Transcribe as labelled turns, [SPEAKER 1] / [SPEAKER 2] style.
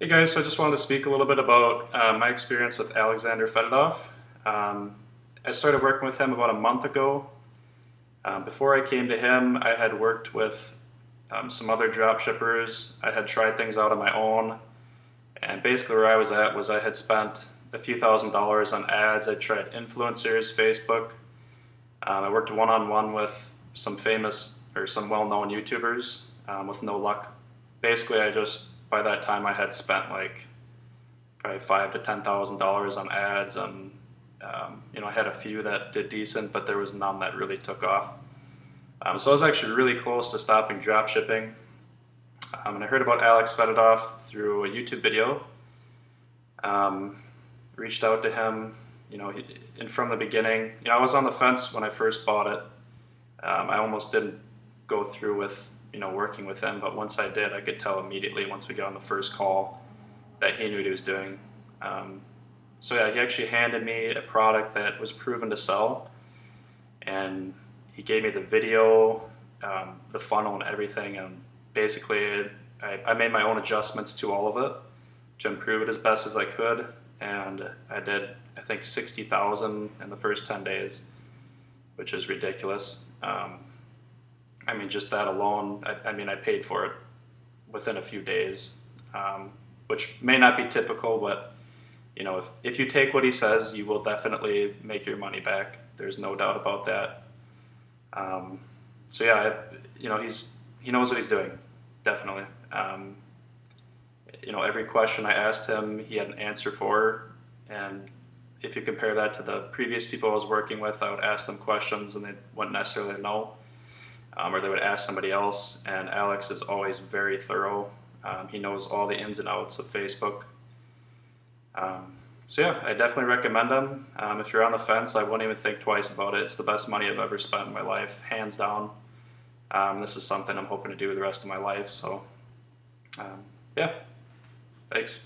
[SPEAKER 1] Hey guys, so I just wanted to speak a little bit about my experience with Alex Fedotoff. Um, I started working with him about a month ago. Before I came to him, I had worked with some other drop shippers. I had tried things out on my own, and basically where I was at was I had spent a few $1,000s on ads. I tried influencers, Facebook. I worked one-on-one with some famous or some well-known YouTubers with no luck. Basically, by that time I had spent like probably $5,000 to $10,000 on ads, and I had a few that did decent, but there was none that really took off. So I was actually really close to stopping drop shipping, and I heard about Alex Fedotoff through a YouTube video. Um, Reached out to him, and from the beginning, I was on the fence when I first bought it. I almost didn't go through with working with him, but once I did, I could tell immediately once we got on the first call that he knew what he was doing. So yeah, he actually handed me a product that was proven to sell, and he gave me the video, the funnel, and everything. And basically, I made my own adjustments to all of it to improve it as best as I could. And I did, I think, 60,000 in the first 10 days, which is ridiculous. Just that alone, I paid for it within a few days, which may not be typical, but if you take what he says, you will definitely make your money back. There's no doubt about that. So yeah, he knows what he's doing, definitely. Every question I asked him, he had an answer for, and if you compare that to the previous people I was working with, I would ask them questions and they wouldn't necessarily know, or they would ask somebody else. And Alex is always very thorough. He knows all the ins and outs of Facebook. So yeah, I definitely recommend him. If you're on the fence, I wouldn't even think twice about it. It's the best money I've ever spent in my life, hands down. This is something I'm hoping to do the rest of my life. So yeah, thanks.